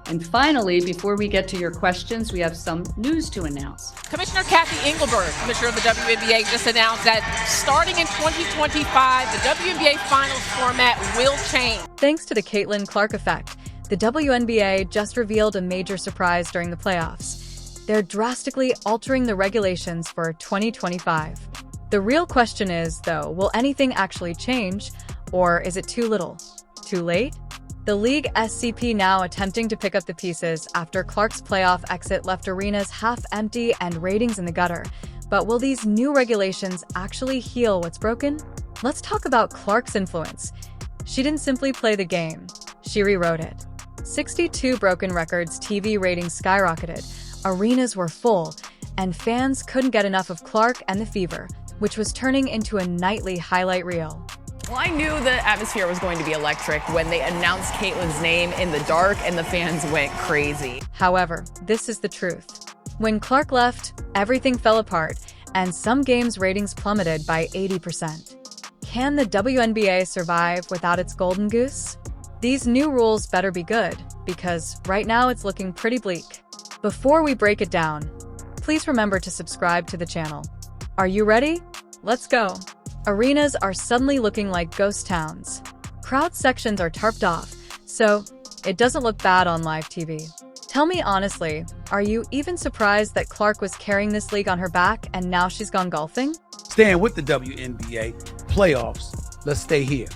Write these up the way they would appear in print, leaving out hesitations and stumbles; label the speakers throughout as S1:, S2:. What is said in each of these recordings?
S1: And finally, before we get to your questions, we have some news to announce.
S2: Commissioner Cathy Engelbert, Commissioner of the WNBA, just announced that starting in 2025, the WNBA Finals format will change.
S3: Thanks to the Caitlyn Clark effect, the WNBA just revealed a major surprise during the playoffs. They're drastically altering the regulations for 2025. The real question is, though, will anything actually change, or is it too little, too late? The league SCP now attempting to pick up the pieces after Clark's playoff exit left arenas half empty and ratings in the gutter. But will these new regulations actually heal what's broken? Let's talk about Clark's influence. She didn't simply play the game, she rewrote it. 62 broken records, TV ratings skyrocketed, arenas were full, and fans couldn't get enough of Clark and the Fever, which was turning into a nightly highlight reel.
S4: Well, I knew the atmosphere was going to be electric when they announced Caitlyn's name in the dark and the fans went crazy.
S3: However, this is the truth. When Clark left, everything fell apart, and some games' ratings plummeted by 80%. Can the WNBA survive without its golden goose? These new rules better be good, because right now it's looking pretty bleak. Before we break it down, please remember to subscribe to the channel. Are you ready? Let's go! Arenas are suddenly looking like ghost towns. Crowd sections are tarped off, so it doesn't look bad on live TV. Tell me honestly, are you even surprised that Clark was carrying this league on her back and now she's gone golfing?
S5: Staying with the WNBA playoffs, let's stay here.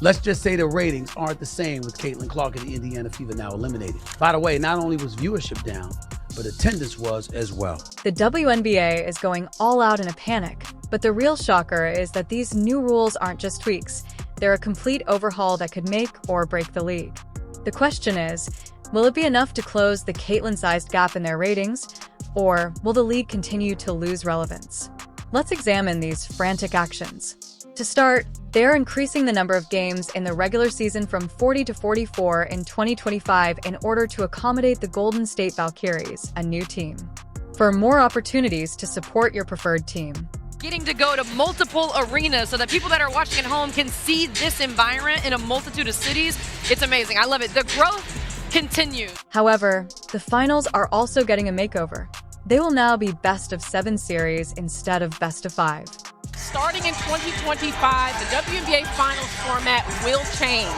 S5: Let's just say the ratings aren't the same with Caitlyn Clark and the Indiana Fever now eliminated. By the way, not only was viewership down, but attendance was as well.
S3: The WNBA is going all out in a panic, but the real shocker is that these new rules aren't just tweaks. They're a complete overhaul that could make or break the league. The question is, will it be enough to close the Caitlyn-sized gap in their ratings, or will the league continue to lose relevance? Let's examine these frantic actions. To start, they are increasing the number of games in the regular season from 40 to 44 in 2025 in order to accommodate the Golden State Valkyries, a new team. For more opportunities to support your preferred team.
S2: Getting to go to multiple arenas so that people that are watching at home can see this environment in a multitude of cities. It's amazing. I love it. The growth continues.
S3: However, the finals are also getting a makeover. They will now be best of 7 series instead of best of 5.
S2: Starting in 2025, the WNBA Finals format will change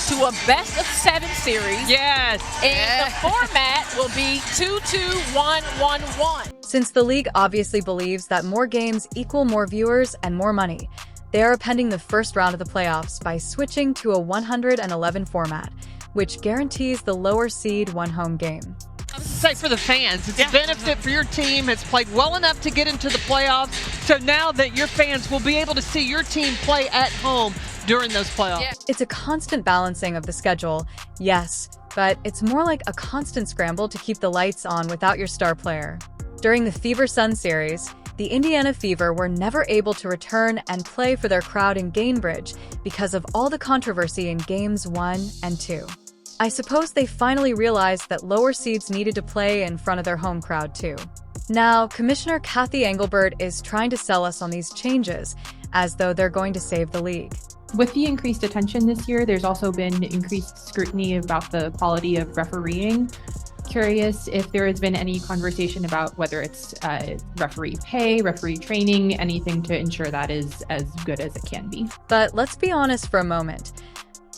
S2: to a best of 7 series.
S6: Yes.
S2: And the format will be 2-2-1-1-1.
S3: Since the league obviously believes that more games equal more viewers and more money, they are appending the first round of the playoffs by switching to a 111 format, which guarantees the lower seed one home game.
S6: I was say for the fans, it's a benefit for your team. It's played well enough to get into the playoffs. So now that your fans will be able to see your team play at home during those playoffs. Yeah.
S3: It's a constant balancing of the schedule, yes, but it's more like a constant scramble to keep the lights on without your star player. During the Fever Sun series, the Indiana Fever were never able to return and play for their crowd in Gainbridge because of all the controversy in Games 1 and 2. I suppose they finally realized that lower seeds needed to play in front of their home crowd too. Now, Commissioner Cathy Engelbert is trying to sell us on these changes, as though they're going to save the league.
S7: With the increased attention this year, there's also been increased scrutiny about the quality of refereeing. Curious if there has been any conversation about whether it's referee pay, referee training, anything to ensure that is as good as it can be.
S3: But let's be honest for a moment.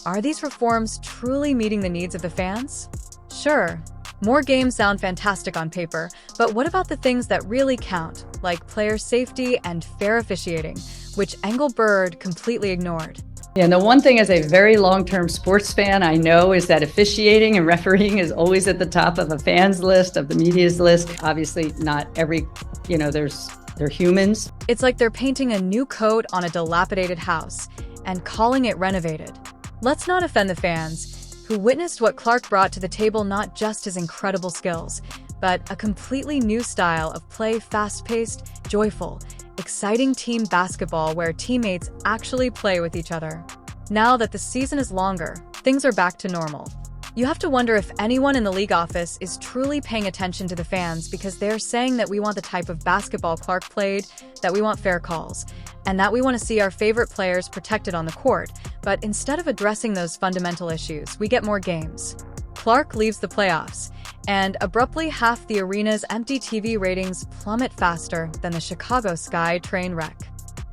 S3: Are these reforms truly meeting the needs of the fans? Sure, more games sound fantastic on paper, but what about the things that really count, like player safety and fair officiating, which Engelbert completely ignored?
S1: Yeah, and the one thing as a very long-term sports fan I know is that officiating and refereeing is always at the top of a fan's list, of the media's list. Obviously, not every, they're humans.
S3: It's like they're painting a new coat on a dilapidated house and calling it renovated. Let's not offend the fans, who witnessed what Clark brought to the table, not just his incredible skills, but a completely new style of play, fast-paced, joyful, exciting team basketball where teammates actually play with each other. Now that the season is longer, things are back to normal. You have to wonder if anyone in the league office is truly paying attention to the fans, because they're saying that we want the type of basketball Clark played, that we want fair calls, and that we want to see our favorite players protected on the court. But instead of addressing those fundamental issues, we get more games. Clark leaves the playoffs, and abruptly half the arena's empty TV ratings plummet faster than the Chicago Sky train wreck.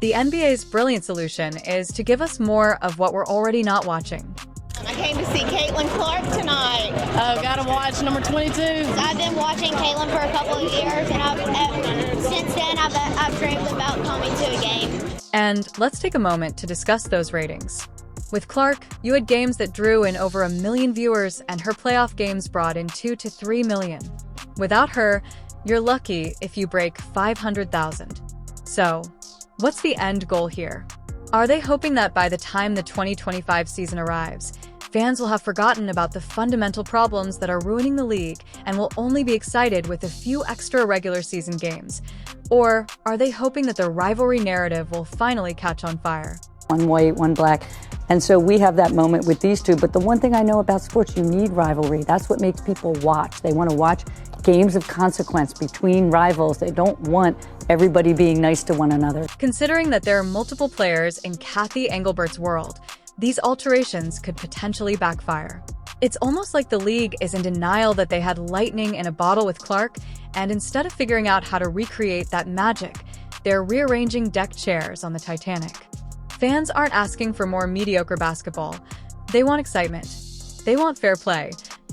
S3: The NBA's brilliant solution is to give us more of what we're already not watching.
S8: I came to see Caitlyn Clark tonight.
S9: Oh, gotta watch number 22.
S8: I've been watching Caitlyn for a couple of years, and since then I've dreamed about coming to a game.
S3: And let's take a moment to discuss those ratings. With Clark, you had games that drew in over 1 million viewers, and her playoff games brought in 2 to 3 million. Without her, you're lucky if you break 500,000. So, what's the end goal here? Are they hoping that by the time the 2025 season arrives, fans will have forgotten about the fundamental problems that are ruining the league and will only be excited with a few extra regular season games? Or are they hoping that the rivalry narrative will finally catch on fire?
S1: One white, one black. And so we have that moment with these two. But the one thing I know about sports, you need rivalry. That's what makes people watch. They want to watch games of consequence between rivals. They don't want everybody being nice to one another.
S3: Considering that there are multiple players in Kathy Engelbert's world, these alterations could potentially backfire. It's almost like the league is in denial that they had lightning in a bottle with Clark, and instead of figuring out how to recreate that magic, they're rearranging deck chairs on the Titanic. Fans aren't asking for more mediocre basketball. They want excitement. They want fair play.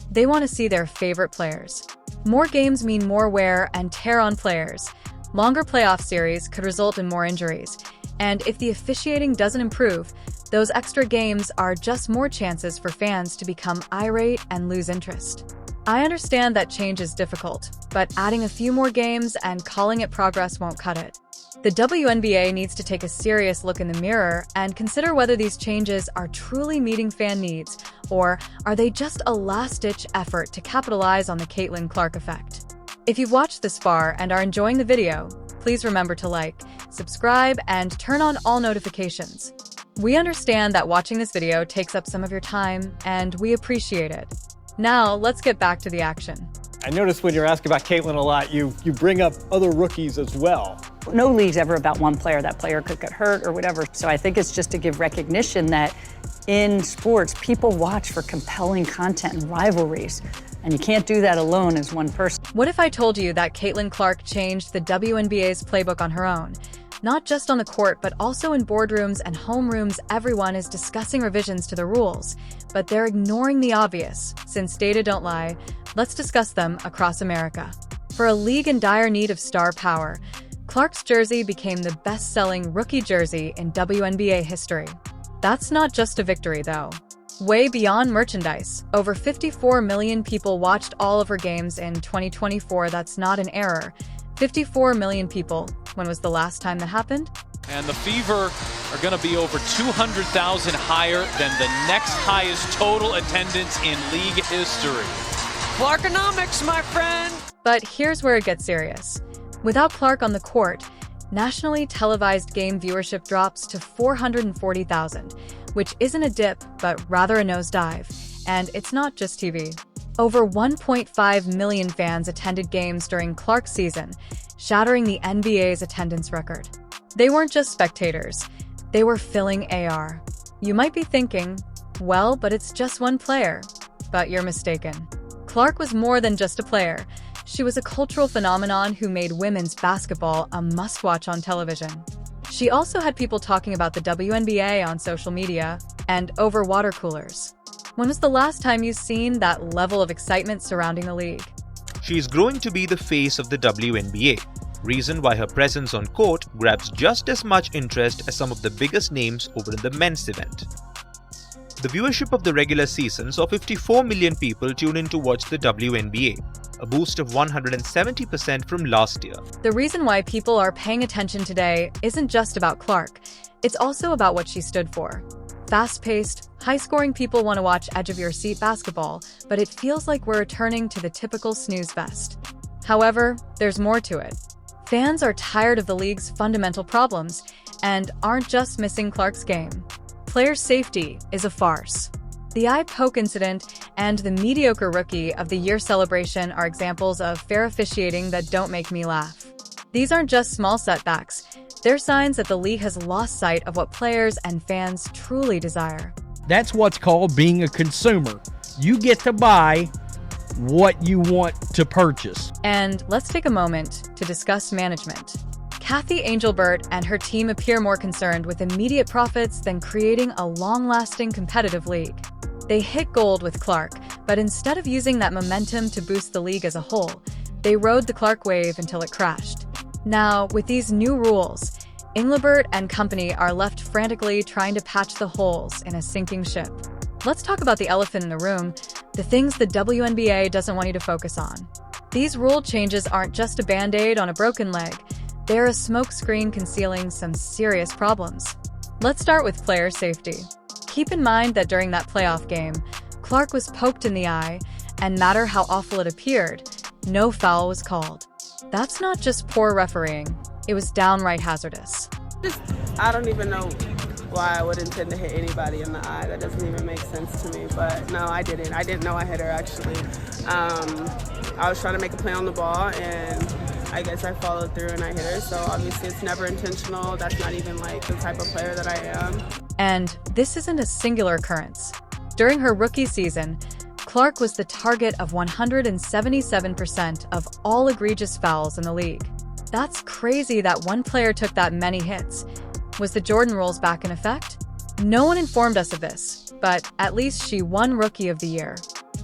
S3: They want to see their favorite players. More games mean more wear and tear on players. Longer playoff series could result in more injuries. And if the officiating doesn't improve, those extra games are just more chances for fans to become irate and lose interest. I understand that change is difficult, but adding a few more games and calling it progress won't cut it. The WNBA needs to take a serious look in the mirror and consider whether these changes are truly meeting fan needs, or are they just a last-ditch effort to capitalize on the Caitlyn Clark effect. If you've watched this far and are enjoying the video, please remember to like, subscribe, and turn on all notifications. We understand that watching this video takes up some of your time, and we appreciate it. Now, let's get back to the action.
S10: I noticed when you're asking about Caitlyn a lot, you bring up other rookies as well.
S1: No league's ever about one player. That player could get hurt or whatever. So I think it's just to give recognition that in sports, people watch for compelling content and rivalries. And you can't do that alone as one person.
S3: What if I told you that Caitlyn Clark changed the WNBA's playbook on her own? Not just on the court, but also in boardrooms and homerooms, everyone is discussing revisions to the rules. But they're ignoring the obvious. Since data don't lie, let's discuss them across America. For a league in dire need of star power, Clark's jersey became the best-selling rookie jersey in WNBA history. That's not just a victory, though. Way beyond merchandise, over 54 million people watched all of her games in 2024. That's not an error. 54 million people. When was the last time that happened?
S11: And the Fever are going to be over 200,000 higher than the next highest total attendance in league history.
S6: Clarkomics, my friend!
S3: But here's where it gets serious. Without Clark on the court, nationally televised game viewership drops to 440,000, which isn't a dip, but rather a nosedive. And it's not just TV. Over 1.5 million fans attended games during Clark's season, shattering the NBA's attendance record. They weren't just spectators, they were filling AR. You might be thinking, well, but it's just one player. But you're mistaken. Clark was more than just a player. She was a cultural phenomenon who made women's basketball a must-watch on television. She also had people talking about the WNBA on social media and over water coolers. When was the last time you've seen that level of excitement surrounding the league?
S12: She's growing to be the face of the WNBA, reason why her presence on court grabs just as much interest as some of the biggest names over in the men's event. The viewership of the regular season saw 54 million people tune in to watch the WNBA, a boost of 170% from last year.
S3: The reason why people are paying attention today isn't just about Clark, it's also about what she stood for. Fast-paced, high-scoring people want to watch edge-of-your-seat basketball, but it feels like we're returning to the typical snooze fest. However, there's more to it. Fans are tired of the league's fundamental problems and aren't just missing Clark's game. Player safety is a farce. The eye poke incident and the mediocre Rookie of the Year celebration are examples of fair officiating that don't make me laugh. These aren't just small setbacks. They're signs that the league has lost sight of what players and fans truly desire.
S13: That's what's called being a consumer. You get to buy what you want to purchase.
S3: And let's take a moment to discuss management. Kathy Angelbert and her team appear more concerned with immediate profits than creating a long-lasting competitive league. They hit gold with Clark, but instead of using that momentum to boost the league as a whole, they rode the Clark wave until it crashed. Now, with these new rules, Angelbert and company are left frantically trying to patch the holes in a sinking ship. Let's talk about the elephant in the room, the things the WNBA doesn't want you to focus on. These rule changes aren't just a band-aid on a broken leg. They're a smokescreen concealing some serious problems. Let's start with player safety. Keep in mind that during that playoff game, Clark was poked in the eye, and no matter how awful it appeared, no foul was called. That's not just poor refereeing, it was downright hazardous.
S14: I don't even know why I would intend to hit anybody in the eye. That doesn't even make sense to me, but no, I didn't. I didn't know I hit her, actually. I was trying to make a play on the ball, and I guess I followed through and I hit her, so obviously it's never intentional. That's not even like the type of player that I am.
S3: And this isn't a singular occurrence. During her rookie season, Clark was the target of 177% of all egregious fouls in the league. That's crazy that one player took that many hits. Was the Jordan rules back in effect? No one informed us of this, but at least she won Rookie of the Year.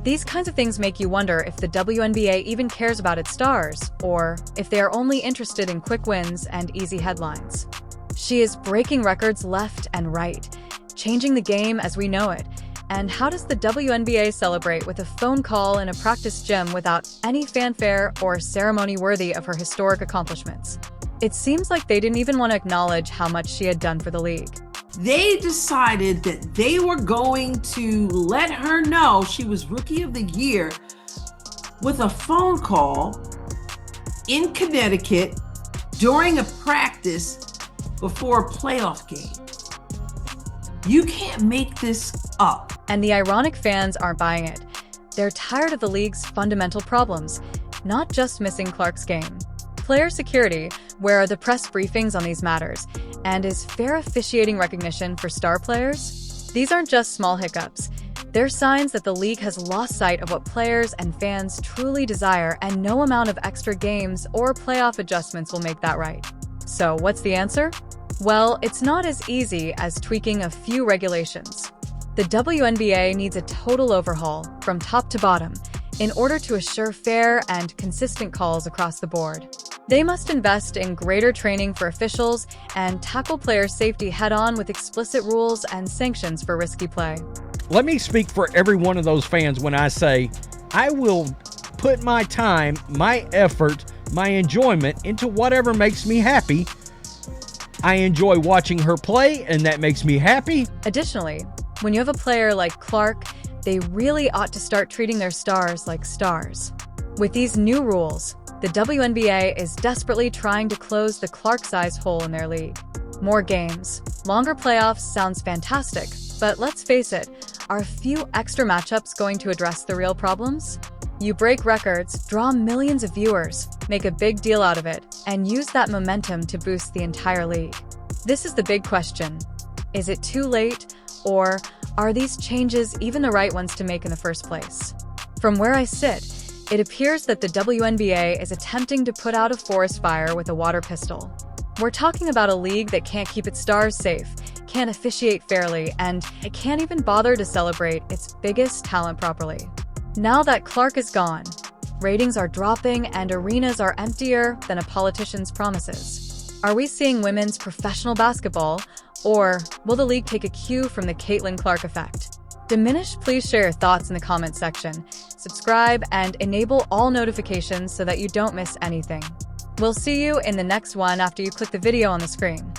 S3: These kinds of things make you wonder if the WNBA even cares about its stars, or if they are only interested in quick wins and easy headlines. She is breaking records left and right, changing the game as we know it. And how does the WNBA celebrate with a phone call in a practice gym without any fanfare or ceremony worthy of her historic accomplishments? It seems like they didn't even want to acknowledge how much she had done for the league.
S15: They decided that they were going to let her know she was Rookie of the Year with a phone call in Connecticut during a practice before a playoff game. You can't make this up.
S3: And the ironic fans aren't buying it. They're tired of the league's fundamental problems, not just missing Clark's game. Player security, where are the press briefings on these matters? And is fair officiating recognition for star players? These aren't just small hiccups. They're signs that the league has lost sight of what players and fans truly desire, and no amount of extra games or playoff adjustments will make that right. So what's the answer? Well, it's not as easy as tweaking a few regulations. The WNBA needs a total overhaul from top to bottom in order to assure fair and consistent calls across the board. They must invest in greater training for officials and tackle player safety head-on with explicit rules and sanctions for risky play.
S13: Let me speak for every one of those fans when I say, I will put my time, my effort, my enjoyment into whatever makes me happy. I enjoy watching her play, and that makes me happy.
S3: Additionally, when you have a player like Clark, they really ought to start treating their stars like stars. With these new rules, the WNBA is desperately trying to close the Clark-sized hole in their league. More games, longer playoffs sounds fantastic, but let's face it, are a few extra matchups going to address the real problems? You break records, draw millions of viewers, make a big deal out of it, and use that momentum to boost the entire league. This is the big question. Is it too late, or are these changes even the right ones to make in the first place? From where I sit, it appears that the WNBA is attempting to put out a forest fire with a water pistol. We're talking about a league that can't keep its stars safe, can't officiate fairly, and it can't even bother to celebrate its biggest talent properly. Now that Clark is gone, ratings are dropping and arenas are emptier than a politician's promises. Are we seeing women's professional basketball, or will the league take a cue from the Caitlyn Clark effect? Diminish, please share your thoughts in the comments section. Subscribe and enable all notifications so that you don't miss anything. We'll see you in the next one after you click the video on the screen.